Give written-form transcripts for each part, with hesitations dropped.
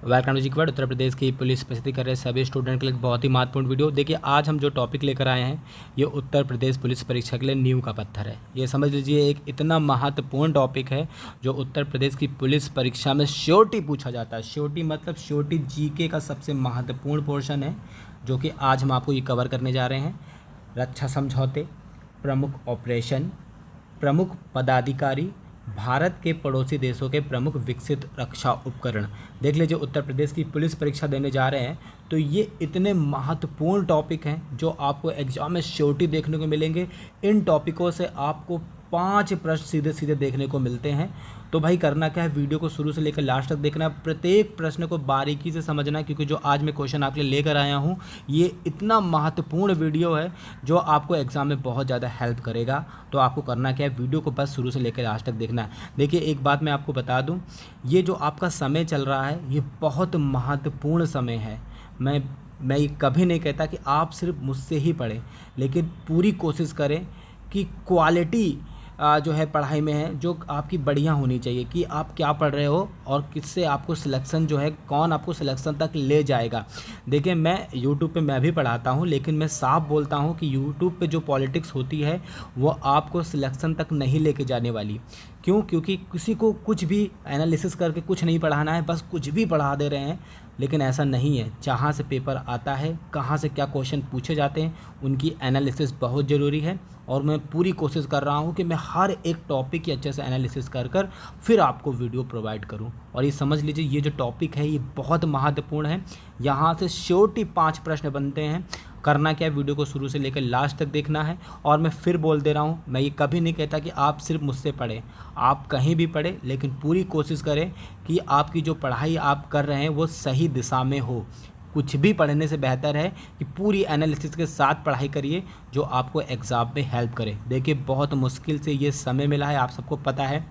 Welcome to जीकेवाड। Uttar Pradesh की police प्रस्तुति कर रहे सभी स्टूडेंट के लिए बहुत ही महत्वपूर्ण वीडियो। देखिए, आज हम जो टॉपिक लेकर आए हैं ये उत्तर प्रदेश पुलिस परीक्षा के लिए नींव का पत्थर है। ये समझ लीजिए एक इतना महत्वपूर्ण टॉपिक है जो उत्तर प्रदेश की पुलिस परीक्षा में श्योरिटी पूछा जाता है। श्योरिटी मतलब श्योरिटी जीके का सबसे महत्वपूर्ण पोर्शन है, जो कि आज हम आपको ये कवर करने जा रहे हैं। रक्षा समझौते, प्रमुख ऑपरेशन, प्रमुख पदाधिकारी, भारत के पड़ोसी देशों के प्रमुख विकसित रक्षा उपकरण। देख लीजिए, उत्तर प्रदेश की पुलिस परीक्षा देने जा रहे हैं तो ये इतने महत्वपूर्ण टॉपिक हैं जो आपको एग्जाम में श्योरिटी देखने को मिलेंगे। इन टॉपिकों से आपको 5 प्रश्न सीधे सीधे देखने को मिलते हैं। तो भाई करना क्या है, वीडियो को शुरू से लेकर लास्ट तक देखना, प्रत्येक प्रश्न को बारीकी से समझना, क्योंकि जो आज मैं क्वेश्चन आपके लिए लेकर आया हूँ ये इतना महत्वपूर्ण वीडियो है जो आपको एग्जाम में बहुत ज़्यादा हेल्प करेगा। तो आपको करना क्या है, वीडियो को बस शुरू से लेकर लास्ट तक देखना है। देखिए, एक बात मैं आपको बता दूँ, ये जो आपका समय चल रहा है ये बहुत महत्वपूर्ण समय है। मैं ये कभी नहीं कहता कि आप सिर्फ मुझसे ही पढ़ें, लेकिन पूरी कोशिश करें कि क्वालिटी जो है पढ़ाई में है जो आपकी बढ़िया होनी चाहिए, कि आप क्या पढ़ रहे हो और किससे आपको सिलेक्शन जो है, कौन आपको सिलेक्शन तक ले जाएगा। देखिए, मैं यूट्यूब पे मैं भी पढ़ाता हूँ, लेकिन मैं साफ बोलता हूँ कि यूट्यूब पे जो पॉलिटिक्स होती है वो आपको सिलेक्शन तक नहीं लेके जाने वाली। क्यों? क्योंकि किसी को कुछ भी एनालिसिस करके कुछ नहीं पढ़ाना है, बस कुछ भी पढ़ा दे रहे हैं। लेकिन ऐसा नहीं है। जहाँ से पेपर आता है, कहाँ से क्या क्वेश्चन पूछे जाते हैं, उनकी एनालिसिस बहुत ज़रूरी है। और मैं पूरी कोशिश कर रहा हूँ कि मैं हर एक टॉपिक की अच्छे से एनालिसिस कर फिर आपको वीडियो प्रोवाइड करूँ। और ये समझ लीजिए, ये जो टॉपिक है ये बहुत महत्वपूर्ण है। यहाँ से श्योरिटी 5 प्रश्न बनते हैं। करना क्या है, वीडियो को शुरू से लेकर लास्ट तक देखना है। और मैं फिर बोल दे रहा हूँ, मैं ये कभी नहीं कहता कि आप सिर्फ मुझसे पढ़ें, आप कहीं भी पढ़ें, लेकिन पूरी कोशिश करें कि आपकी जो पढ़ाई आप कर रहे हैं वो सही दिशा में हो। कुछ भी पढ़ने से बेहतर है कि पूरी एनालिसिस के साथ पढ़ाई करिए जो आपको एग्ज़ाम में हेल्प करे। देखिए, बहुत मुश्किल से ये समय मिला है। आप सबको पता है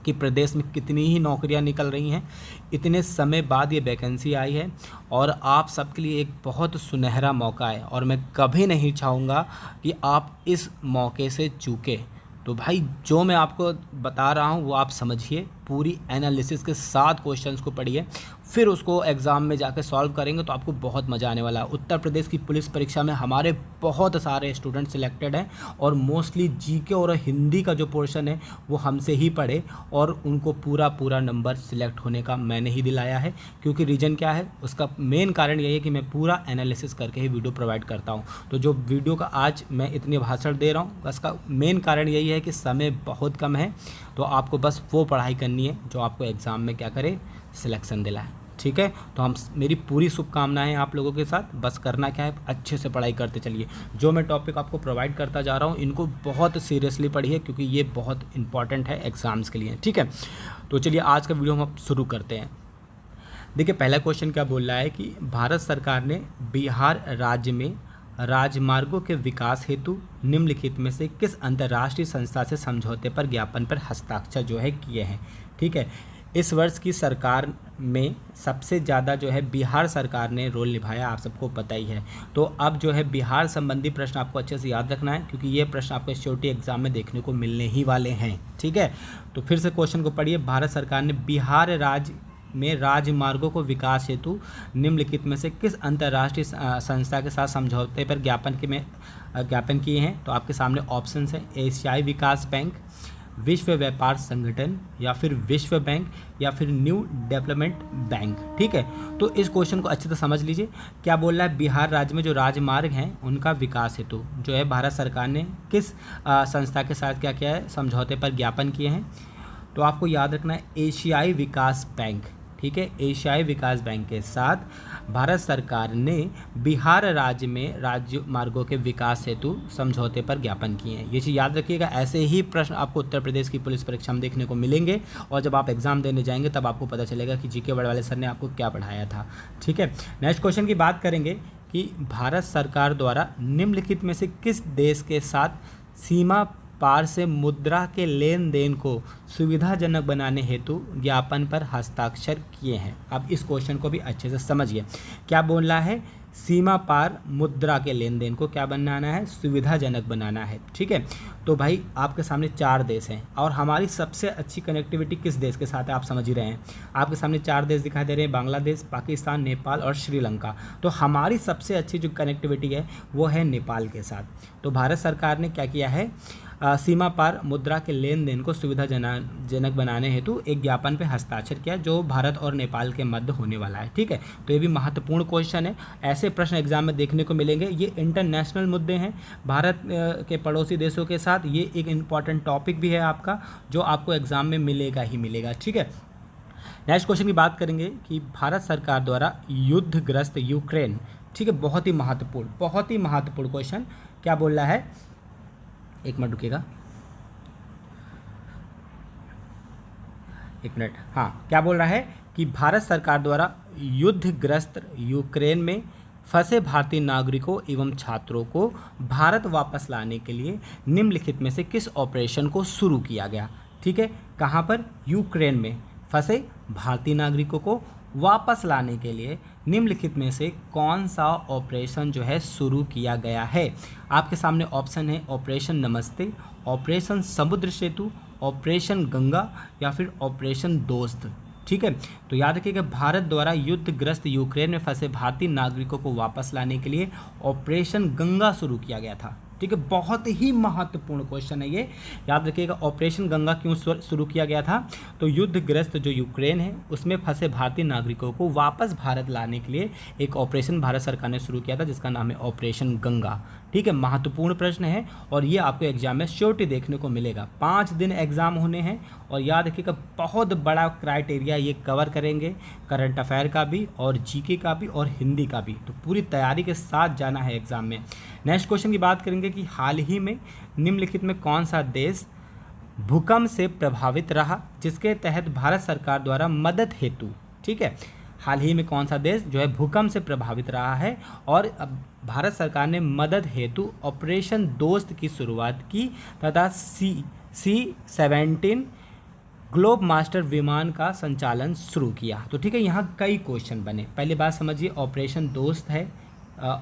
कि प्रदेश में कितनी ही नौकरियां निकल रही हैं, इतने समय बाद ये वैकेंसी आई है और आप सबके लिए एक बहुत सुनहरा मौका है। और मैं कभी नहीं चाहूँगा कि आप इस मौके से चूकें। तो भाई, जो मैं आपको बता रहा हूँ वो आप समझिए, पूरी एनालिसिस के साथ क्वेश्चंस को पढ़िए, फिर उसको एग्ज़ाम में जाकर सॉल्व करेंगे तो आपको बहुत मज़ा आने वाला है। उत्तर प्रदेश की पुलिस परीक्षा में हमारे बहुत सारे स्टूडेंट सिलेक्टेड हैं और मोस्टली जीके और हिंदी का जो पोर्शन है वो हमसे ही पढ़े और उनको पूरा नंबर सिलेक्ट होने का मैंने ही दिलाया है। क्योंकि रीज़न क्या है, उसका मेन कारण यही है कि मैं पूरा एनालिसिस करके ही वीडियो प्रोवाइड करता हूँ। तो जो वीडियो का आज मैं इतनी भाषण दे रहा हूँ, उसका मेन कारण यही है कि समय बहुत कम है। तो आपको बस वो पढ़ाई करनी है जो आपको एग्ज़ाम में क्या करे, सिलेक्शन दिलाए। ठीक है, तो मेरी पूरी शुभकामनाएं आप लोगों के साथ। बस करना क्या है, अच्छे से पढ़ाई करते चलिए। जो मैं टॉपिक आपको प्रोवाइड करता जा रहा हूँ इनको बहुत सीरियसली पढ़िए, क्योंकि ये बहुत इंपॉर्टेंट है एग्ज़ाम्स के लिए। ठीक है, तो चलिए आज का वीडियो हम शुरू करते हैं। देखिए, पहला क्वेश्चन क्या बोल रहा है कि भारत सरकार ने बिहार राज्य में राजमार्गों के विकास हेतु निम्नलिखित में से किस अंतर्राष्ट्रीय संस्था से समझौते पर ज्ञापन पर हस्ताक्षर जो है किए हैं। ठीक है, इस वर्ष की सरकार में सबसे ज़्यादा जो है बिहार सरकार ने रोल निभाया, आप सबको पता ही है। तो अब जो है बिहार संबंधी प्रश्न आपको अच्छे से याद रखना है, क्योंकि ये प्रश्न आपको श्योरिटी एग्जाम में देखने को मिलने ही वाले हैं। ठीक है, तो फिर से क्वेश्चन को पढ़िए। भारत सरकार ने बिहार राज्य में राजमार्गों को विकास हेतु निम्नलिखित में से किस अंतर्राष्ट्रीय संस्था के साथ समझौते पर ज्ञापन किए हैं। तो आपके सामने ऑप्शंस हैं, एशियाई विकास बैंक, विश्व व्यापार संगठन, या फिर विश्व बैंक, या फिर न्यू डेवलपमेंट बैंक। ठीक है, तो इस क्वेश्चन को अच्छे से समझ लीजिए। क्या बोल रहा है, बिहार राज्य में जो राजमार्ग हैं उनका विकास हेतु जो है भारत सरकार ने किस संस्था के साथ क्या किया है, समझौते पर ज्ञापन किए हैं। तो आपको याद रखना है एशियाई विकास बैंक। ठीक है, एशियाई विकास बैंक के साथ भारत सरकार ने बिहार राज्य में राज्य मार्गों के विकास हेतु समझौते पर ज्ञापन किए हैं। ये चीज़ याद रखिएगा। ऐसे ही प्रश्न आपको उत्तर प्रदेश की पुलिस परीक्षा में देखने को मिलेंगे और जब आप एग्जाम देने जाएंगे तब आपको पता चलेगा कि जीके वर्ड वाले सर ने आपको क्या पढ़ाया था। ठीक है, नेक्स्ट क्वेश्चन की बात करेंगे कि भारत सरकार द्वारा निम्नलिखित में से किस देश के साथ सीमा पार से मुद्रा के लेन देन को सुविधाजनक बनाने हेतु ज्ञापन पर हस्ताक्षर किए हैं। अब इस क्वेश्चन को भी अच्छे से समझिए, क्या बोल रहा है, सीमा पार मुद्रा के लेन देन को क्या बनाना है, सुविधाजनक बनाना है। ठीक है, तो भाई आपके सामने 4 देश हैं और हमारी सबसे अच्छी कनेक्टिविटी किस देश के साथ है, आप समझ ही रहे हैं। आपके सामने 4 देश दिखाई दे रहे हैं, बांग्लादेश, पाकिस्तान, नेपाल और श्रीलंका। तो हमारी सबसे अच्छी जो कनेक्टिविटी है वो है नेपाल के साथ। तो भारत सरकार ने क्या किया है, सीमा पार मुद्रा के लेन देन को सुविधाजनक बनाने हेतु एक ज्ञापन पे हस्ताक्षर किया जो भारत और नेपाल के मध्य होने वाला है। ठीक है, तो ये भी महत्वपूर्ण क्वेश्चन है, ऐसे प्रश्न एग्जाम में देखने को मिलेंगे। ये इंटरनेशनल मुद्दे हैं भारत के पड़ोसी देशों के साथ, ये एक इम्पॉर्टेंट टॉपिक भी है आपका जो आपको एग्जाम में मिलेगा ही मिलेगा। ठीक है, नेक्स्ट क्वेश्चन की बात करेंगे कि भारत सरकार द्वारा युद्धग्रस्त यूक्रेन, ठीक है, बहुत ही महत्वपूर्ण क्वेश्चन, क्या बोल रहा है, एक मिनट रुकिएगा, एक मिनट, हाँ, क्या बोल रहा है कि भारत सरकार द्वारा युद्धग्रस्त यूक्रेन में फंसे भारतीय नागरिकों एवं छात्रों को भारत वापस लाने के लिए निम्नलिखित में से किस ऑपरेशन को शुरू किया गया। ठीक है, कहाँ पर, यूक्रेन में फंसे भारतीय नागरिकों को वापस लाने के लिए निम्नलिखित में से कौन सा ऑपरेशन जो है शुरू किया गया है। आपके सामने ऑप्शन है ऑपरेशन नमस्ते, ऑपरेशन समुद्र सेतु, ऑपरेशन गंगा या फिर ऑपरेशन दोस्त। ठीक है, तो याद रखिएगा भारत द्वारा युद्धग्रस्त यूक्रेन में फंसे भारतीय नागरिकों को वापस लाने के लिए ऑपरेशन गंगा शुरू किया गया था। ठीक है, बहुत ही महत्वपूर्ण क्वेश्चन है ये, याद रखिएगा। ऑपरेशन गंगा क्यों शुरू किया गया था, तो युद्धग्रस्त जो यूक्रेन है उसमें फंसे भारतीय नागरिकों को वापस भारत लाने के लिए एक ऑपरेशन भारत सरकार ने शुरू किया था जिसका नाम है ऑपरेशन गंगा। ठीक है, महत्वपूर्ण प्रश्न है और ये आपको एग्जाम में श्योरिटी देखने को मिलेगा। 5 दिन एग्जाम होने हैं और याद रखिएगा बहुत बड़ा क्राइटेरिया ये कवर करेंगे, करंट अफेयर का भी और जीके का भी और हिंदी का भी, तो पूरी तैयारी के साथ जाना है एग्जाम में। नेक्स्ट क्वेश्चन की बात करेंगे कि हाल ही में निम्नलिखित में कौन सा देश भूकंप से प्रभावित रहा जिसके तहत भारत सरकार द्वारा मदद हेतु, ठीक है, हाल ही में कौन सा देश जो है भूकंप से प्रभावित रहा है और अब भारत सरकार ने मदद हेतु ऑपरेशन दोस्त की शुरुआत की तथा C-17 ग्लोब मास्टर विमान का संचालन शुरू किया। तो ठीक है, यहाँ कई क्वेश्चन बने। पहली बात समझिए, ऑपरेशन दोस्त है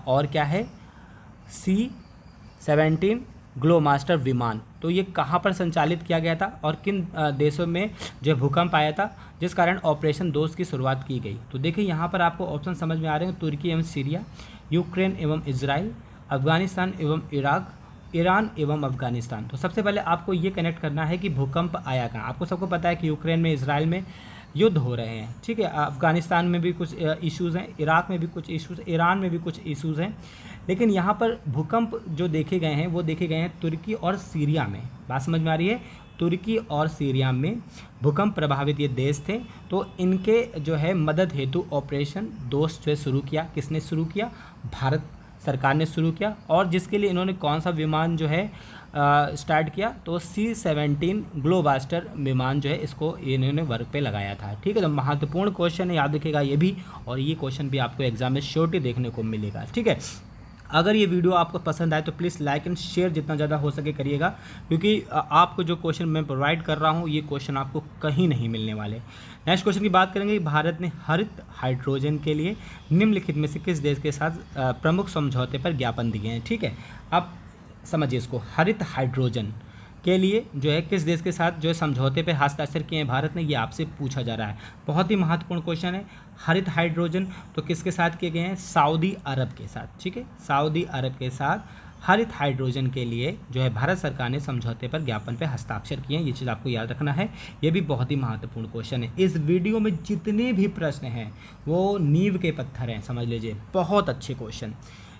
और क्या है, C-17 ग्लोब मास्टर विमान, तो ये कहाँ पर संचालित किया गया था और किन देशों में जो भूकंप आया था जिस कारण ऑपरेशन दोस्त की शुरुआत की गई। तो देखिए यहाँ पर आपको ऑप्शन समझ में आ रहे हैं, तुर्की एवं सीरिया, यूक्रेन एवं इजराइल, अफगानिस्तान एवं इराक, ईरान एवं अफगानिस्तान। तो सबसे पहले आपको ये कनेक्ट करना है कि भूकंप आया कहाँ। आपको सबको पता है कि यूक्रेन में, इजराइल में युद्ध हो रहे हैं। ठीक है, अफगानिस्तान में भी कुछ इश्यूज़ हैं, इराक में भी कुछ इश्यूज़, ईरान में भी कुछ इश्यूज़ हैं, लेकिन यहाँ पर भूकंप जो देखे गए हैं वो देखे गए हैं तुर्की और सीरिया में। बात समझ में आ रही है, तुर्की और सीरिया में भूकंप प्रभावित ये देश थे, तो इनके जो है मदद हेतु ऑपरेशन दोस्त जो है शुरू किया। किसने शुरू किया, भारत सरकार ने शुरू किया। और जिसके लिए इन्होंने कौन सा विमान जो है स्टार्ट किया, तो C-17 ग्लोबास्टर विमान जो है इसको इन्होंने वर्क पे लगाया था। ठीक है, तो महत्वपूर्ण क्वेश्चन है, याद रखिएगा ये भी, और ये क्वेश्चन भी आपको एग्जाम में श्योरिटी देखने को मिलेगा। ठीक है, अगर ये वीडियो आपको पसंद आए तो प्लीज़ लाइक एंड शेयर जितना ज़्यादा हो सके करिएगा, क्योंकि आपको जो क्वेश्चन मैं प्रोवाइड कर रहा हूँ ये क्वेश्चन आपको कहीं नहीं मिलने वाले। नेक्स्ट क्वेश्चन की बात करेंगे, भारत ने हरित हाइड्रोजन के लिए निम्नलिखित में से किस देश के साथ प्रमुख समझौते पर ज्ञापन दिए हैं। ठीक है, अब समझिए इसको, हरित हाइड्रोजन के लिए जो है किस देश के साथ जो है समझौते पे हस्ताक्षर किए हैं भारत ने, ये आपसे पूछा जा रहा है। बहुत ही महत्वपूर्ण क्वेश्चन है। हरित हाइड्रोजन तो किसके साथ किए गए हैं, सऊदी अरब के साथ। ठीक है, सऊदी अरब के साथ हरित हाइड्रोजन के लिए जो है भारत सरकार ने समझौते पर ज्ञापन पे हस्ताक्षर किए हैं। ये चीज़ आपको याद रखना है, ये भी बहुत ही महत्वपूर्ण क्वेश्चन है। इस वीडियो में जितने भी प्रश्न हैं वो नींव के पत्थर हैं, समझ लीजिए, बहुत अच्छे क्वेश्चन।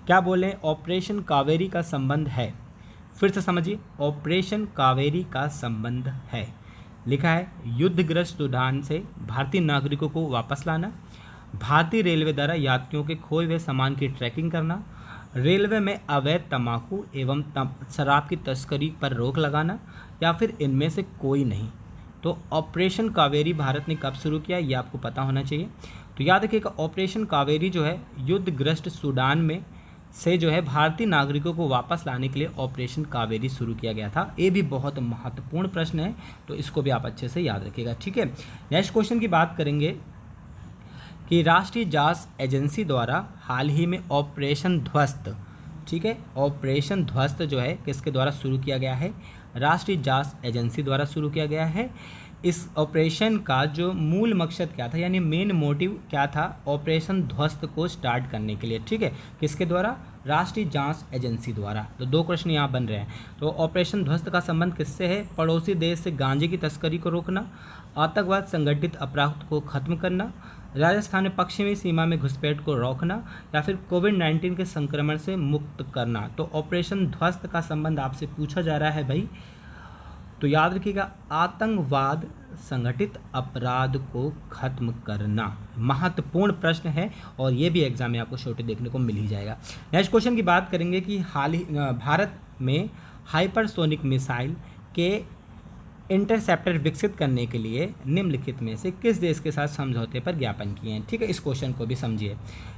क्या बोले, ऑपरेशन कावेरी का संबंध है, फिर से समझिए, ऑपरेशन कावेरी का संबंध है। लिखा है युद्धग्रस्त सूडान से भारतीय नागरिकों को वापस लाना, भारतीय रेलवे द्वारा यात्रियों के खोए हुए सामान की ट्रैकिंग करना, रेलवे में अवैध तंबाकू एवं शराब की तस्करी पर रोक लगाना, या फिर इनमें से कोई नहीं। तो ऑपरेशन कावेरी भारत ने कब शुरू किया ये आपको पता होना चाहिए। तो याद रखिएगा, ऑपरेशन कावेरी जो है युद्धग्रस्त सूडान में से जो है भारतीय नागरिकों को वापस लाने के लिए ऑपरेशन कावेरी शुरू किया गया था? ये भी बहुत महत्वपूर्ण प्रश्न है, तो इसको भी आप अच्छे से याद रखिएगा। ठीक है, नेक्स्ट क्वेश्चन की बात करेंगे कि राष्ट्रीय जांच एजेंसी द्वारा हाल ही में ऑपरेशन ध्वस्त, ठीक है, ऑपरेशन ध्वस्त जो है किसके द्वारा शुरू किया गया है? राष्ट्रीय जांच एजेंसी द्वारा शुरू किया गया है। इस ऑपरेशन का जो मूल मकसद क्या था, यानी मेन मोटिव क्या था ऑपरेशन ध्वस्त को स्टार्ट करने के लिए? ठीक है, किसके द्वारा? राष्ट्रीय जांच एजेंसी द्वारा। तो दो प्रश्न यहाँ बन रहे हैं। तो ऑपरेशन ध्वस्त का संबंध किससे है? पड़ोसी देश से गांजे की तस्करी को रोकना, आतंकवाद संगठित अपराध को खत्म करना, राजस्थान में पश्चिमी सीमा में घुसपैठ को रोकना, या फिर कोविड-19 के संक्रमण से मुक्त करना। तो ऑपरेशन ध्वस्त का संबंध आपसे पूछा जा रहा है भाई, तो याद रखिएगा आतंकवाद संगठित अपराध को खत्म करना। महत्वपूर्ण प्रश्न है और ये भी एग्जाम में आपको छोटे देखने को मिल ही जाएगा। नेक्स्ट क्वेश्चन की बात करेंगे कि हाल ही भारत में हाइपरसोनिक मिसाइल के इंटरसेप्टर विकसित करने के लिए निम्नलिखित में से किस देश के साथ समझौते पर ज्ञापन किए हैं? ठीक है, इस क्वेश्चन को भी समझिए।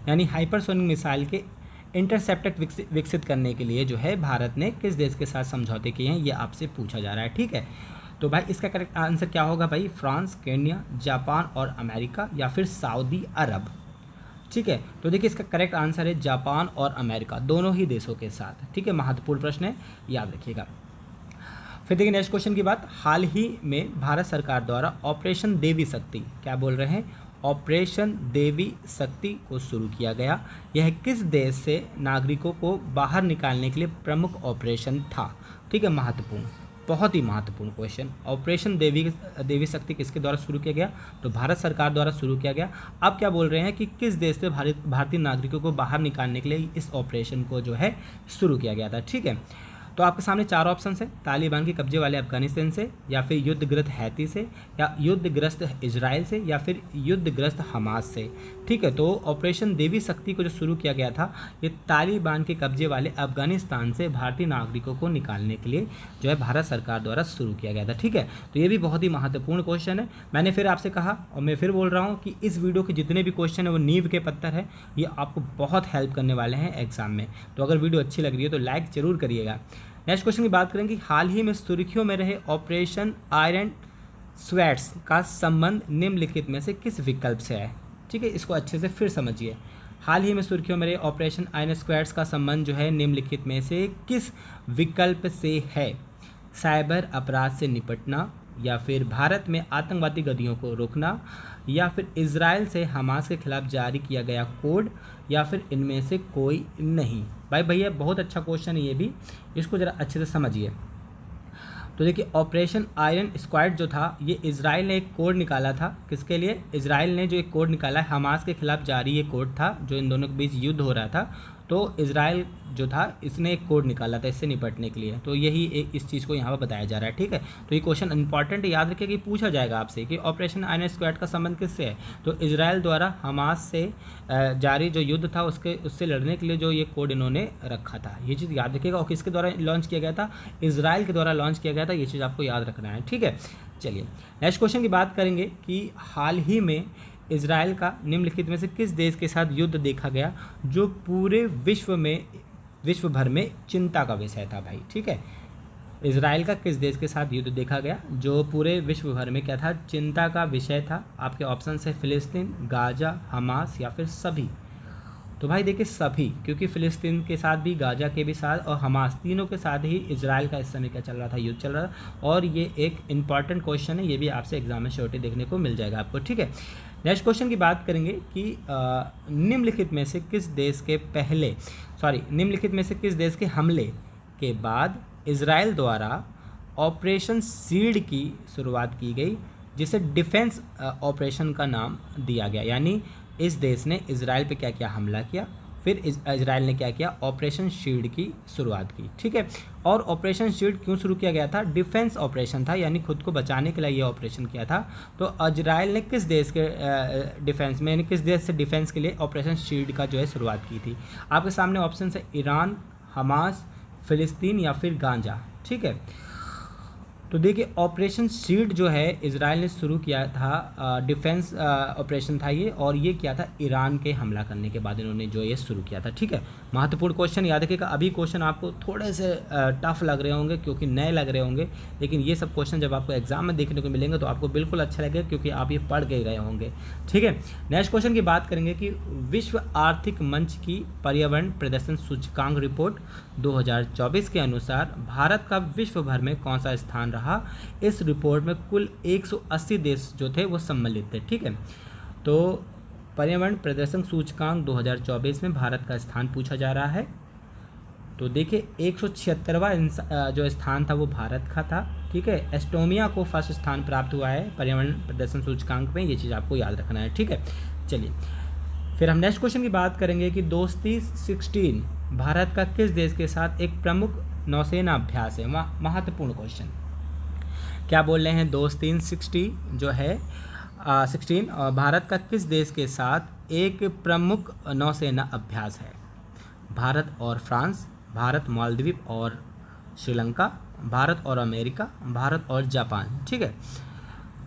यानी हाइपरसोनिक मिसाइल के इंटरसेप्टर विकसित करने के लिए जो है भारत ने किस देश के साथ समझौते किए हैं, ये आपसे पूछा जा रहा है। ठीक है, तो भाई इसका करेक्ट आंसर क्या होगा भाई? फ्रांस, केन्या, जापान और अमेरिका, या फिर सऊदी अरब। ठीक है, तो देखिए इसका करेक्ट आंसर है जापान और अमेरिका, दोनों ही देशों के साथ। ठीक है, महत्वपूर्ण प्रश्न है, याद रखिएगा। फिर देखिए नेक्स्ट क्वेश्चन की बात, हाल ही में भारत सरकार द्वारा ऑपरेशन देवी शक्ति, क्या बोल रहे हैं? ऑपरेशन देवी शक्ति को शुरू किया गया। यह किस देश से नागरिकों को बाहर निकालने के लिए प्रमुख ऑपरेशन था? ठीक है, महत्वपूर्ण, बहुत ही महत्वपूर्ण क्वेश्चन। ऑपरेशन देवी शक्ति किसके द्वारा शुरू किया गया? तो भारत सरकार द्वारा शुरू किया गया। अब क्या बोल रहे हैं कि किस देश से भारतीय नागरिकों को बाहर निकालने के लिए इस ऑपरेशन को जो है शुरू किया गया था? ठीक है, तो आपके सामने चार ऑप्शन है, तालिबान के कब्जे वाले अफगानिस्तान से, या फिर युद्धग्रस्त हैती से, या युद्धग्रस्त इजराइल से, या फिर युद्धग्रस्त हमास से। ठीक है, तो ऑपरेशन देवी शक्ति को जो शुरू किया गया था ये तालिबान के कब्जे वाले अफगानिस्तान से भारतीय नागरिकों को निकालने के लिए जो है भारत सरकार द्वारा शुरू किया गया था। ठीक है, तो ये भी बहुत ही महत्वपूर्ण क्वेश्चन है। मैंने फिर आपसे कहा और मैं फिर बोल रहा हूँ कि इस वीडियो के जितने भी क्वेश्चन है वो नींव के पत्थर है, ये आपको बहुत हेल्प करने वाले हैं एग्जाम में। तो अगर वीडियो अच्छी लग रही है तो लाइक जरूर करिएगा। नेक्स्ट क्वेश्चन की बात करेंगे, हाल ही में सुर्खियों में रहे ऑपरेशन आयरन स्वेट्स का संबंध निम्नलिखित में से किस विकल्प से है? ठीक है, इसको अच्छे से फिर समझिए। हाल ही में सुर्खियों में रहे ऑपरेशन आयरन स्वेट्स का संबंध जो है निम्नलिखित में से किस विकल्प से है? साइबर अपराध से निपटना, या फिर भारत में आतंकवादी गतिविधियों को रोकना, या फिर इजराइल से हमास के खिलाफ जारी किया गया कोड, या फिर इनमें से कोई नहीं। भाई भैया बहुत अच्छा क्वेश्चन है ये भी, इसको ज़रा अच्छे से समझिए। तो देखिए ऑपरेशन आयरन स्क्वाड जो था ये इजराइल ने एक कोड निकाला था। किसके लिए? इजराइल ने जो एक कोड निकाला है हमास के खिलाफ जारी ये कोड था, जो इन दोनों के बीच युद्ध हो रहा था, तो इजराइल जो था इसने एक कोड निकाला था इससे निपटने के लिए। तो यही एक इस चीज़ को यहाँ पर बताया जा रहा है। ठीक है, तो ये क्वेश्चन इंपॉर्टेंट है, याद रखिए कि पूछा जाएगा आपसे कि ऑपरेशन आयरन स्क्वाड का संबंध किससे है? तो इजराइल द्वारा हमास से जारी जो युद्ध था उससे लड़ने के लिए जो ये कोड इन्होंने रखा था, ये चीज़ याद रखिएगा। और किसके द्वारा लॉन्च किया गया था? इजराइल के द्वारा लॉन्च किया गया था, ये चीज़ आपको याद रखना है। ठीक है, चलिए नेक्स्ट क्वेश्चन की बात करेंगे कि हाल ही में इजराइल का निम्नलिखित में से किस देश के साथ युद्ध देखा गया जो पूरे विश्व भर में चिंता का विषय था भाई? ठीक है, इजराइल का किस देश के साथ युद्ध देखा गया जो पूरे विश्व भर में क्या था? चिंता का विषय था। आपके ऑप्शन है फिलिस्तीन, गाजा, हमास, या फिर सभी। तो भाई देखिए सभी, क्योंकि फिलिस्तीन के साथ भी, गाजा के भी साथ और हमास तीनों के साथ ही इजराइल का इस समय क्या चल रहा था? युद्ध चल रहा था। और ये एक इंपॉर्टेंट क्वेश्चन है, ये भी आपसे एग्जाम में श्योरिटी देखने को मिल जाएगा आपको। ठीक है, नेक्स्ट क्वेश्चन की बात करेंगे कि निम्नलिखित में से किस देश के हमले के बाद इजराइल द्वारा ऑपरेशन सीड की शुरुआत की गई, जिसे डिफेंस ऑपरेशन का नाम दिया गया? यानी इस देश ने इजराइल पे क्या किया? हमला किया, फिर इजराइल ने क्या किया? ऑपरेशन शील्ड की शुरुआत की। ठीक है, और ऑपरेशन शील्ड क्यों शुरू किया गया था? डिफेंस ऑपरेशन था, यानी खुद को बचाने के लिए ये ऑपरेशन किया था। तो इजराइल ने किस देश के डिफेंस में, यानी किस देश से डिफेंस के लिए ऑपरेशन शील्ड का जो है शुरुआत की थी? आपके सामने ऑप्शन है ईरान, हमास, फिलिस्तीन, या फिर गांजा। ठीक है, तो देखिए ऑपरेशन शील्ड जो है इजराइल ने शुरू किया था, डिफेंस ऑपरेशन था ये, और ये किया था ईरान के हमला करने के बाद इन्होंने जो ये शुरू किया था। ठीक है, महत्वपूर्ण क्वेश्चन याद रखिएगा। अभी क्वेश्चन आपको थोड़े से टफ लग रहे होंगे क्योंकि नए लग रहे होंगे, लेकिन ये सब क्वेश्चन जब आपको एग्जाम में देखने को मिलेंगे तो आपको बिल्कुल अच्छा लगेगा क्योंकि आप ये पढ़ के गए होंगे। ठीक है, नेक्स्ट क्वेश्चन की बात करेंगे कि विश्व आर्थिक मंच की पर्यावरण प्रदर्शन सूचकांक रिपोर्ट 2024 के अनुसार भारत का विश्व भर में कौन सा स्थान रहा। इस रिपोर्ट में कुल 180 देश जो थे वो सम्मिलित थे। ठीक है, तो पर्यावरण प्रदर्शन सूचकांक 2024 में भारत का स्थान पूछा जा रहा है। तो देखिए 176वां जो स्थान था वो भारत का था। ठीक है, एस्टोनिया को फर्स्ट स्थान प्राप्त हुआ है पर्यावरण प्रदर्शन सूचकांक में, ये चीज़ आपको याद रखना है। ठीक है, चलिए फिर हम नेक्स्ट क्वेश्चन की बात करेंगे कि दोस्ती 16 भारत का किस देश के साथ एक प्रमुख नौसेना अभ्यास है। महत्वपूर्ण क्वेश्चन क्या बोल रहे हैं, दोस्ती 60 जो है 16 भारत का किस देश के साथ एक प्रमुख नौसेना अभ्यास है। भारत और फ्रांस, भारत मालदीव और श्रीलंका, भारत और अमेरिका, भारत और जापान। ठीक है,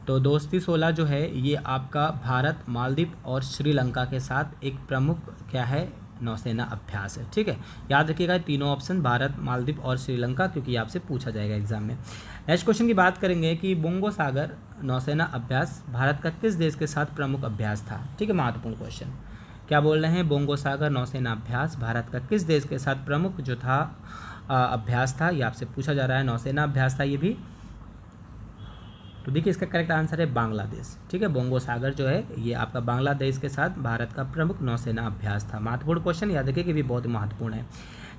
तो दोस्ती 16 जो है ये आपका भारत, मालदीव और श्रीलंका के साथ एक प्रमुख क्या है, नौसेना अभ्यास है। ठीक है, याद रखिएगा तीनों ऑप्शन भारत, मालदीव और श्रीलंका, क्योंकि आपसे पूछा जाएगा एग्जाम में। नेक्स्ट क्वेश्चन की बात करेंगे कि बोंगो सागर नौसेना अभ्यास भारत का किस देश के साथ प्रमुख अभ्यास था। ठीक है, महत्वपूर्ण क्वेश्चन क्या बोल रहे हैं, बोंगो सागर नौसेना अभ्यास भारत का किस देश के साथ प्रमुख जो था अभ्यास था, ये आपसे पूछा जा रहा है। नौसेना अभ्यास था ये भी। तो देखिए इसका करेक्ट आंसर है बांग्लादेश। ठीक है, बोंगो सागर जो है ये आपका बांग्लादेश के साथ भारत का प्रमुख नौसेना अभ्यास था। महत्वपूर्ण क्वेश्चन याद रखिए कि भी बहुत महत्वपूर्ण है।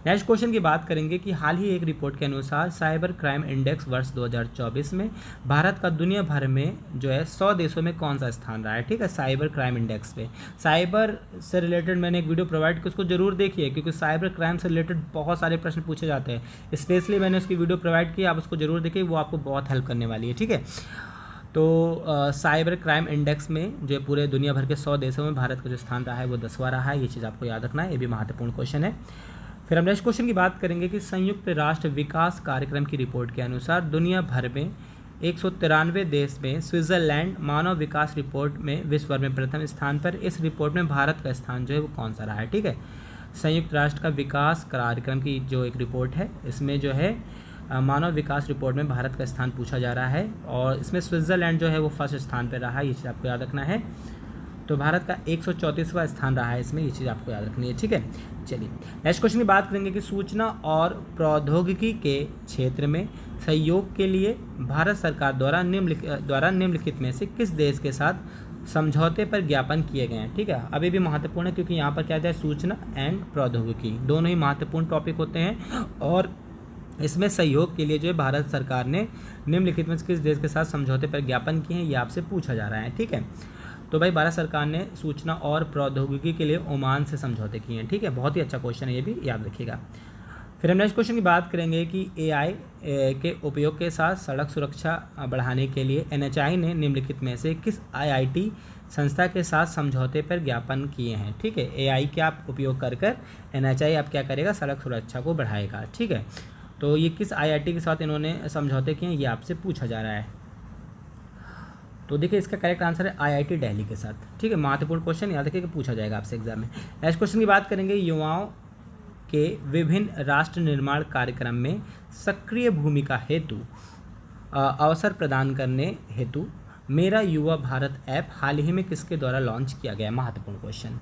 नेक्स्ट क्वेश्चन की बात करेंगे कि हाल ही एक रिपोर्ट के अनुसार साइबर क्राइम इंडेक्स वर्ष 2024 में भारत का दुनिया भर में जो है 100 देशों में कौन सा स्थान रहा है। ठीक है, साइबर क्राइम इंडेक्स पे, साइबर से रिलेटेड मैंने एक वीडियो प्रोवाइड की, उसको जरूर देखिए क्योंकि साइबर क्राइम से रिलेटेड बहुत सारे प्रश्न पूछे जाते हैं। स्पेशली मैंने उसकी वीडियो प्रोवाइड की, आप उसको जरूर देखिए, वो आपको बहुत हेल्प करने वाली है। ठीक है, तो साइबर क्राइम इंडेक्स में जो पूरे दुनिया भर के 100 देशों में भारत का जो स्थान रहा है वो 10वां रहा है। ये चीज़ आपको याद रखना है, ये भी महत्वपूर्ण क्वेश्चन है। फिर हम नेक्स्ट क्वेश्चन की बात करेंगे कि संयुक्त राष्ट्र विकास कार्यक्रम की रिपोर्ट के अनुसार दुनिया भर में 193 देश में स्विट्जरलैंड मानव विकास रिपोर्ट में विश्व भर में प्रथम स्थान पर। इस रिपोर्ट में भारत का स्थान जो है वो कौन सा रहा है। ठीक है, संयुक्त राष्ट्र का विकास कार्यक्रम की जो एक रिपोर्ट है इसमें जो है मानव विकास रिपोर्ट में भारत का स्थान पूछा जा रहा है और इसमें स्विट्जरलैंड जो है वो फर्स्ट स्थान पर रहा है। ये चीज़ आपको याद रखना है। तो भारत का 134वां स्थान रहा है इसमें, ये चीज़ आपको याद रखनी है। ठीक है, चलिए नेक्स्ट क्वेश्चन की बात करेंगे कि सूचना और प्रौद्योगिकी के क्षेत्र में सहयोग के लिए भारत सरकार द्वारा निम्नलिखित में से किस देश के साथ समझौते पर ज्ञापन किए गए हैं। ठीक है, अभी भी महत्वपूर्ण है क्योंकि यहाँ पर क्या जाए, सूचना एंड प्रौद्योगिकी दोनों ही महत्वपूर्ण टॉपिक होते हैं और इसमें सहयोग के लिए जो है भारत सरकार ने निम्नलिखित में किस देश के साथ समझौते पर ज्ञापन किए हैं, ये आपसे पूछा जा रहा है। ठीक है, तो भाई भारत सरकार ने सूचना और प्रौद्योगिकी के लिए ओमान से समझौते किए हैं। ठीक है, बहुत ही अच्छा क्वेश्चन है, ये भी याद रखिएगा। फिर हम नेक्स्ट क्वेश्चन की बात करेंगे कि AI के उपयोग के साथ सड़क सुरक्षा बढ़ाने के लिए NHI ने निम्नलिखित में से किस IIT संस्था के साथ समझौते पर ज्ञापन किए हैं। ठीक है, AI का आप उपयोग कर NHI आप क्या करेगा, सड़क सुरक्षा को बढ़ाएगा। ठीक है, तो ये किस IIT के साथ इन्होंने समझौते किए हैं, ये आपसे पूछा जा रहा है। तो देखिए इसका करेक्ट आंसर है IIT दिल्ली के साथ। ठीक है, महत्वपूर्ण क्वेश्चन याद रखिए कि पूछा जाएगा आपसे एग्जाम में। नेक्स्ट क्वेश्चन की बात करेंगे युवाओं के विभिन्न राष्ट्र निर्माण कार्यक्रम में सक्रिय भूमिका हेतु अवसर प्रदान करने हेतु मेरा युवा भारत ऐप हाल ही में किसके द्वारा लॉन्च किया गया। महत्वपूर्ण क्वेश्चन,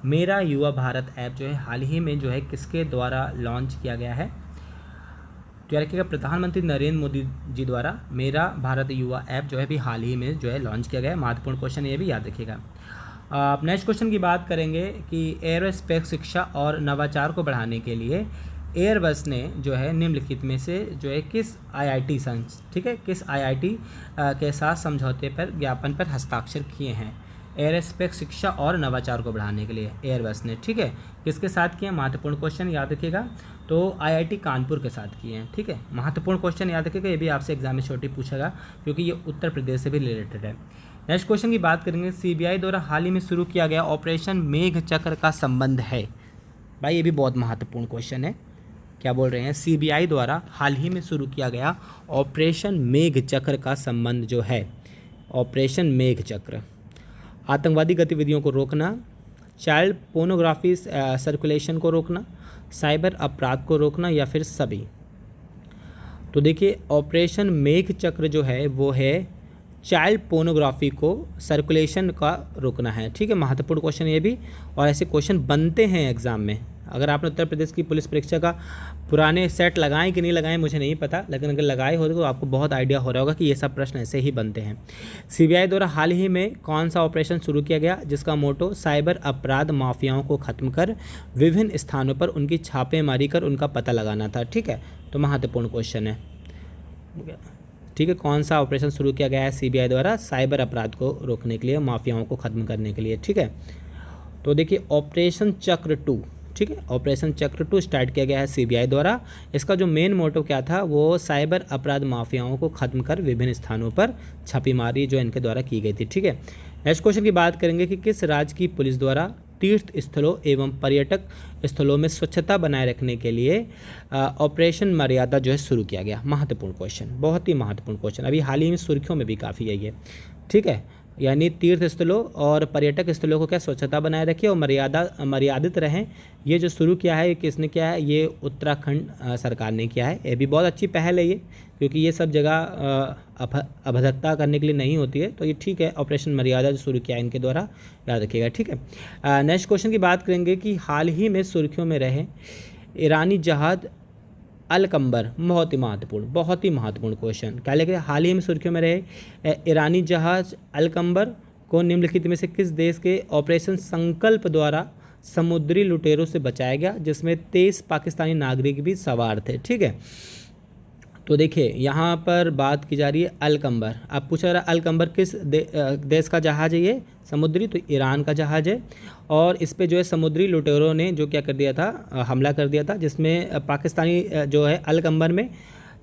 मेरा युवा भारत ऐप जो है हाल ही में जो है किसके द्वारा लॉन्च किया गया है। तो याद रखिएगा प्रधानमंत्री नरेंद्र मोदी जी द्वारा मेरा भारत युवा ऐप जो है भी हाल ही में जो है लॉन्च किया गया है। महत्वपूर्ण क्वेश्चन ये भी याद रखिएगा। नेक्स्ट क्वेश्चन की बात करेंगे कि एयरोस्पेस शिक्षा और नवाचार को बढ़ाने के लिए एयरबस ने जो है निम्नलिखित में से जो है किस IIT ठीक है किस IIT के साथ समझौते पर ज्ञापन पर हस्ताक्षर किए हैं। एयरोस्पेस शिक्षा और नवाचार को बढ़ाने के लिए एयरबस ने, ठीक है, किसके साथ किए। महत्वपूर्ण क्वेश्चन याद रखिएगा, तो IIT कानपुर के साथ किए हैं। ठीक है, महत्वपूर्ण क्वेश्चन याद रखिएगा, ये भी आपसे एग्जाम में छोटी पूछेगा क्योंकि ये उत्तर प्रदेश से भी रिलेटेड है। नेक्स्ट क्वेश्चन की बात करेंगे CBI द्वारा हाल ही में शुरू किया गया ऑपरेशन मेघ चक्र का संबंध है। भाई ये भी बहुत महत्वपूर्ण क्वेश्चन है। क्या बोल रहे हैं, सीबीआई द्वारा हाल ही में शुरू किया गया ऑपरेशन मेघ चक्र का संबंध जो है, ऑपरेशन मेघ चक्र, आतंकवादी गतिविधियों को रोकना, चाइल्ड पोर्नोग्राफी सर्कुलेशन को रोकना, साइबर अपराध को रोकना, या फिर सभी। तो देखिए ऑपरेशन मेघ चक्र जो है वो है चाइल्ड पोर्नोग्राफी को सर्कुलेशन का रोकना है। ठीक है, महत्वपूर्ण क्वेश्चन ये भी, और ऐसे क्वेश्चन बनते हैं एग्जाम में। अगर आपने उत्तर प्रदेश की पुलिस परीक्षा का पुराने सेट लगाएं कि नहीं लगाएं मुझे नहीं पता, लेकिन अगर लगाए हो तो आपको बहुत आइडिया हो रहा होगा कि ये सब प्रश्न ऐसे ही बनते हैं। सीबीआई द्वारा हाल ही में कौन सा ऑपरेशन शुरू किया गया जिसका मोटो साइबर अपराध माफियाओं को खत्म कर विभिन्न स्थानों पर उनकी छापेमारी कर उनका पता लगाना था। ठीक है, तो महत्वपूर्ण क्वेश्चन है। ठीक है, कौन सा ऑपरेशन शुरू किया गया है सीबीआई द्वारा साइबर अपराध को रोकने के लिए, माफियाओं को खत्म करने के लिए। ठीक है, तो देखिए ऑपरेशन चक्र 2, ठीक है, ऑपरेशन चक्र 2 स्टार्ट किया गया है सीबीआई द्वारा। इसका जो मेन मोटो क्या था वो साइबर अपराध माफियाओं को खत्म कर विभिन्न स्थानों पर छापेमारी जो इनके द्वारा की गई थी। ठीक है, नेक्स्ट क्वेश्चन की बात करेंगे कि किस राज्य की पुलिस द्वारा तीर्थ स्थलों एवं पर्यटक स्थलों में स्वच्छता बनाए रखने के लिए ऑपरेशन मर्यादा जो है शुरू किया गया। महत्वपूर्ण क्वेश्चन, बहुत ही महत्वपूर्ण क्वेश्चन, अभी हाल ही में सुर्खियों में भी काफ़ी है ये। ठीक है, यानी तीर्थ स्थलों और पर्यटक स्थलों को क्या स्वच्छता बनाए रखिए और मर्यादित रहें, ये जो शुरू किया है ये किसने किया है, ये उत्तराखंड सरकार ने किया है। ये भी बहुत अच्छी पहल है ये, क्योंकि ये सब जगह अभद्रता करने के लिए नहीं होती है, तो ये ठीक है। ऑपरेशन मर्यादा जो शुरू किया है इनके द्वारा, याद रखिएगा। ठीक है, नेक्स्ट क्वेश्चन की बात करेंगे कि हाल ही में सुर्खियों में रहे ईरानी जहाज अलकंबर, बहुत ही महत्वपूर्ण क्वेश्चन। क्या लेके हाल ही में सुर्खियों में रहे ईरानी जहाज अलकंबर को निम्नलिखित में से किस देश के ऑपरेशन संकल्प द्वारा समुद्री लुटेरों से बचाया गया, जिसमें 23 पाकिस्तानी नागरिक भी सवार थे। ठीक है, तो देखिए यहाँ पर बात की जा रही है अलकंबर। अब पूछा जा रहा है अलकंबर किस देश का जहाज़ है, ये समुद्री, तो ईरान का जहाज़ है। और इस पे जो है समुद्री लुटेरों ने जो क्या कर दिया था, हमला कर दिया था, जिसमें पाकिस्तानी जो है अलकंबर में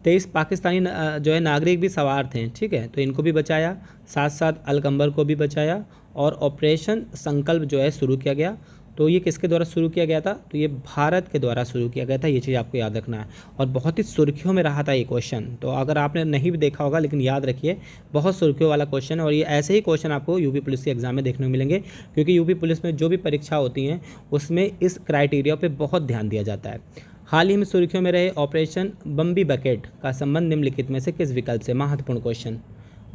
23 पाकिस्तानी जो है नागरिक भी सवार थे। ठीक है, तो इनको भी बचाया, साथ साथ अलकंबर को भी बचाया, और ऑपरेशन संकल्प जो है शुरू किया गया। तो ये किसके द्वारा शुरू किया गया था, तो ये भारत के द्वारा शुरू किया गया था। ये चीज़ आपको याद रखना है, और बहुत ही सुर्खियों में रहा था ये क्वेश्चन। तो अगर आपने नहीं भी देखा होगा, लेकिन याद रखिए बहुत सुर्खियों वाला क्वेश्चन है, और ये ऐसे ही क्वेश्चन आपको यूपी पुलिस के एग्जाम में देखने को मिलेंगे, क्योंकि यूपी पुलिस में जो भी परीक्षा होती हैं उसमें इस क्राइटेरिया पर बहुत ध्यान दिया जाता है। हाल ही में सुर्खियों में रहे ऑपरेशन बम्बी बकेट का संबंध निम्नलिखित में से किस विकल्प से, महत्वपूर्ण क्वेश्चन।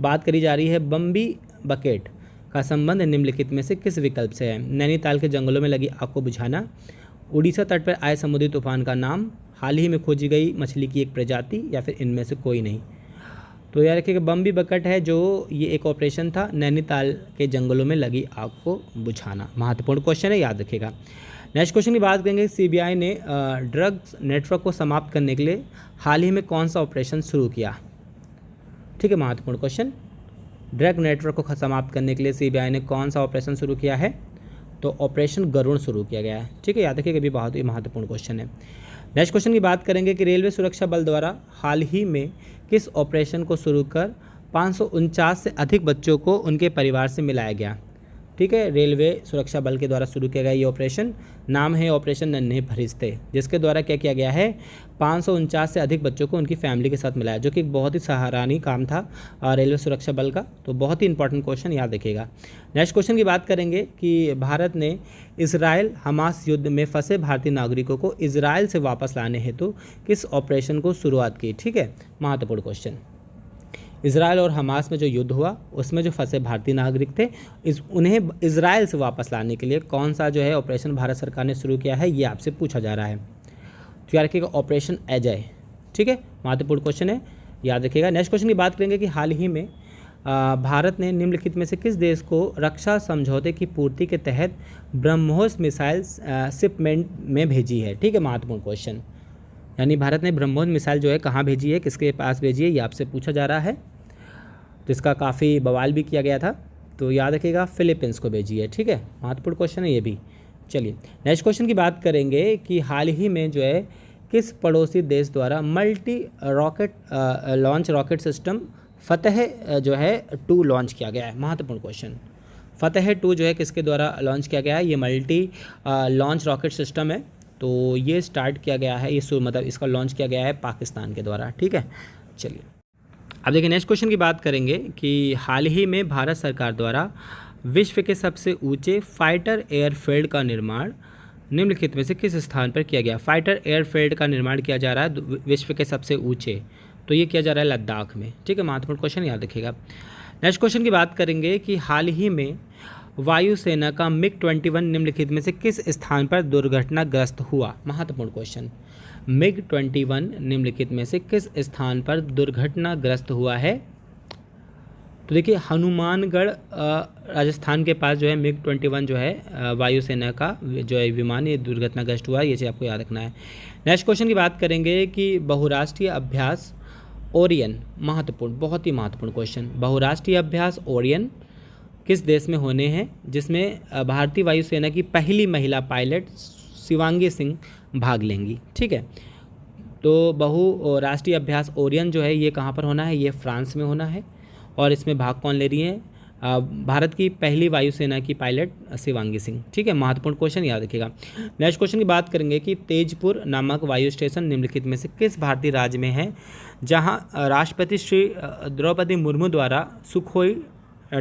बात करी जा रही है बम्बी बकेट का संबंध निम्नलिखित में से किस विकल्प से है। नैनीताल के जंगलों में लगी आग को बुझाना, उड़ीसा तट पर आए समुद्री तूफान का नाम, हाल ही में खोजी गई मछली की एक प्रजाति, या फिर इनमें से कोई नहीं। तो याद रखिएगा बम्बी बकेट है जो ये एक ऑपरेशन था नैनीताल के जंगलों में लगी आग को बुझाना। महत्वपूर्ण क्वेश्चन है, याद रखिएगा। नेक्स्ट क्वेश्चन की बात करेंगे, सीबीआई ने ड्रग्स नेटवर्क को समाप्त करने के लिए हाल ही में कौन सा ऑपरेशन शुरू किया। ठीक है, महत्वपूर्ण क्वेश्चन, ड्रग नेटवर्क को समाप्त करने के लिए सीबीआई ने कौन सा ऑपरेशन शुरू किया है, तो ऑपरेशन गरुण शुरू किया गया है। ठीक है, याद रखिएगा, भी बहुत ही महत्वपूर्ण क्वेश्चन है। नेक्स्ट क्वेश्चन की बात करेंगे कि रेलवे सुरक्षा बल द्वारा हाल ही में किस ऑपरेशन को शुरू कर 549 से अधिक बच्चों को उनके परिवार से मिलाया गया। ठीक है, रेलवे सुरक्षा बल के द्वारा शुरू किया गया ये ऑपरेशन, नाम है ऑपरेशन नन्हे फरिश्ते, जिसके द्वारा क्या किया गया है 549 से अधिक बच्चों को उनकी फैमिली के साथ मिलाया, जो कि एक बहुत ही सराहनीय काम था रेलवे सुरक्षा बल का। तो बहुत ही इंपॉर्टेंट क्वेश्चन, याद रखिएगा। नेक्स्ट क्वेश्चन की बात करेंगे कि भारत ने इजराइल हमास युद्ध में फंसे भारतीय नागरिकों को इजराइल से वापस लाने हेतु किस ऑपरेशन को शुरुआत की। ठीक है, महत्वपूर्ण क्वेश्चन। इजराइल और हमास में जो युद्ध हुआ उसमें जो फंसे भारतीय नागरिक थे उन्हें इजराइल से वापस लाने के लिए कौन सा जो है ऑपरेशन भारत सरकार ने शुरू किया है, ये आपसे पूछा जा रहा है। तो याद रखिएगा ऑपरेशन अजय। ठीक है, महत्वपूर्ण क्वेश्चन है, याद रखिएगा। नेक्स्ट क्वेश्चन की बात करेंगे कि हाल ही में भारत ने निम्नलिखित में से किस देश को रक्षा समझौते की पूर्ति के तहत ब्रह्मोस मिसाइल शिपमेंट में भेजी है। ठीक है, महत्वपूर्ण क्वेश्चन, यानी भारत ने ब्रह्मोस मिसाइल जो है कहाँ भेजी है, किसके पास भेजी है, ये आपसे पूछा जा रहा है। तो इसका काफ़ी बवाल भी किया गया था, तो याद रखिएगा फिलीपींस को भेजी है। ठीक है, महत्वपूर्ण क्वेश्चन है ये भी। चलिए नेक्स्ट क्वेश्चन की बात करेंगे कि हाल ही में जो है किस पड़ोसी देश द्वारा multi rocket launch rocket system Fateh जो है 2 लॉन्च किया गया है। महत्वपूर्ण क्वेश्चन, फतेह 2 जो है किसके द्वारा लॉन्च किया गया है, ये मल्टी लॉन्च रॉकेट सिस्टम है। तो ये स्टार्ट किया गया है, ये मतलब इसका लॉन्च किया गया है पाकिस्तान के द्वारा। ठीक है, चलिए अब देखिए नेक्स्ट क्वेश्चन की बात करेंगे कि हाल ही में भारत सरकार द्वारा विश्व के सबसे ऊंचे फाइटर एयरफील्ड का निर्माण निम्नलिखित में से किस स्थान पर किया गया। फाइटर एयरफील्ड का निर्माण किया जा रहा है विश्व के सबसे ऊंचे, तो ये किया जा रहा है लद्दाख में। ठीक है, महत्वपूर्ण क्वेश्चन, याद रखिएगा। नेक्स्ट क्वेश्चन की बात करेंगे कि हाल ही में वायुसेना का MiG-21 निम्नलिखित में से किस स्थान पर दुर्घटनाग्रस्त हुआ। महत्वपूर्ण क्वेश्चन, MiG-21 निम्नलिखित में से किस स्थान पर दुर्घटनाग्रस्त हुआ है। तो देखिए हनुमानगढ़ राजस्थान के पास जो है MiG-21 जो है वायुसेना का जो है विमान, ये दुर्घटनाग्रस्त हुआ है, ये चीज़ आपको याद रखना है। नेक्स्ट क्वेश्चन की बात करेंगे कि बहुराष्ट्रीय अभ्यास ओरियन, महत्वपूर्ण, बहुत ही महत्वपूर्ण क्वेश्चन, बहुराष्ट्रीय अभ्यास ओरियन किस देश में होने हैं, जिसमें भारतीय वायुसेना की पहली महिला पायलट शिवांगी सिंह भाग लेंगी। ठीक है, तो बहुराष्ट्रीय अभ्यास ओरियन जो है ये कहाँ पर होना है, ये फ्रांस में होना है। और इसमें भाग कौन ले रही है, भारत की पहली वायुसेना की पायलट शिवांगी सिंह। ठीक है, महत्वपूर्ण क्वेश्चन, याद रखिएगा। नेक्स्ट क्वेश्चन की बात करेंगे कि तेजपुर नामक वायु स्टेशन निम्नलिखित में से किस भारतीय राज्य में है, जहां राष्ट्रपति श्री द्रौपदी मुर्मू द्वारा सुखोई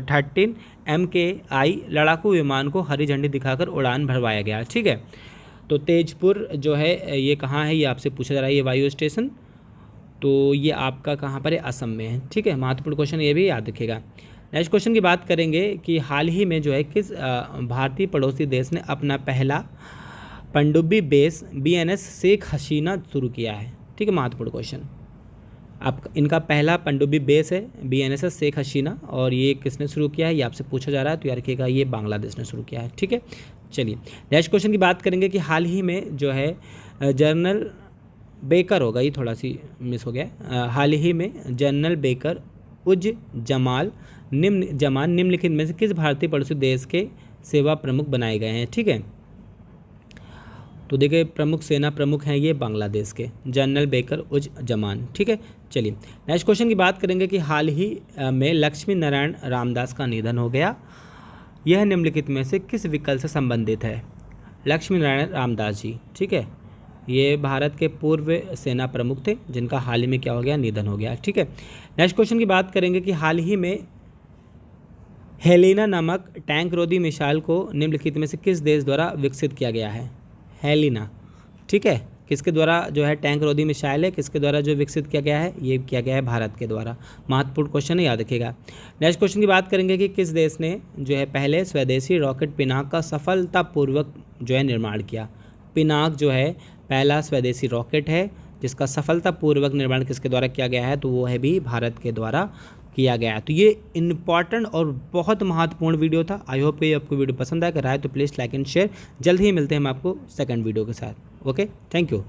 13 MKI लड़ाकू विमान को हरी झंडी दिखाकर उड़ान भरवाया गया। ठीक है, तो तेजपुर जो है ये कहाँ है, ये आपसे पूछा जा रहा है, ये वायु स्टेशन, तो ये आपका कहाँ पर है, असम में है। ठीक है, महत्वपूर्ण क्वेश्चन, ये भी याद रखिएगा। नेक्स्ट क्वेश्चन की बात करेंगे कि हाल ही में जो है किस भारतीय पड़ोसी देश ने अपना पहला पनडुब्बी बेस BNS शेख हसीना शुरू किया है। ठीक है, महत्वपूर्ण क्वेश्चन, आप इनका पहला पनडुब्बी बेस है BNS शेख हसीना, और ये किसने शुरू किया है, ये आपसे पूछा जा रहा है, तो याद रखिएगा ये बांग्लादेश ने शुरू किया है। ठीक है, चलिए नेक्स्ट क्वेश्चन की बात करेंगे कि हाल ही में जो है जनरल बेकर होगा, ये थोड़ा सी मिस हो गया, हाल ही में जनरल बेकर उज जमान निम्नलिखित में से किस भारतीय पड़ोसी देश के सेवा प्रमुख बनाए गए हैं। ठीक है, तो देखिए प्रमुख सेना प्रमुख हैं ये बांग्लादेश के, जनरल बेकर उज जमान। ठीक है, चलिए नेक्स्ट क्वेश्चन की बात करेंगे कि हाल ही में लक्ष्मी नारायण रामदास का निधन हो गया, यह निम्नलिखित में से किस विकल्प से संबंधित है। लक्ष्मी नारायण रामदास जी, ठीक है, ये भारत के पूर्व सेना प्रमुख थे जिनका हाल ही में क्या हो गया, निधन हो गया। ठीक है, नेक्स्ट क्वेश्चन की बात करेंगे कि हाल ही में हेलिना नामक टैंक रोधी मिसाइल को निम्नलिखित में से किस देश द्वारा विकसित किया गया है। हेलिना, ठीक है, किसके द्वारा जो है टैंक रोधी मिसाइल है, किसके द्वारा जो विकसित किया गया है, ये किया गया है भारत के द्वारा। महत्वपूर्ण क्वेश्चन है, याद रखिएगा। नेक्स्ट क्वेश्चन की बात करेंगे कि किस देश ने जो है पहले स्वदेशी रॉकेट पिनाक का सफलतापूर्वक जो है निर्माण किया। पिनाक जो है पहला स्वदेशी रॉकेट है जिसका सफलतापूर्वक निर्माण किसके द्वारा किया गया है, तो वो है भी भारत के द्वारा किया गया है। तो ये इम्पॉर्टेंट और बहुत महत्वपूर्ण वीडियो था। आई होप कि आपको वीडियो पसंद आया, अगर आए तो प्लीज़ लाइक एंड शेयर। जल्द ही मिलते हैं हम आपको सेकंड वीडियो के साथ। Okay, thank you.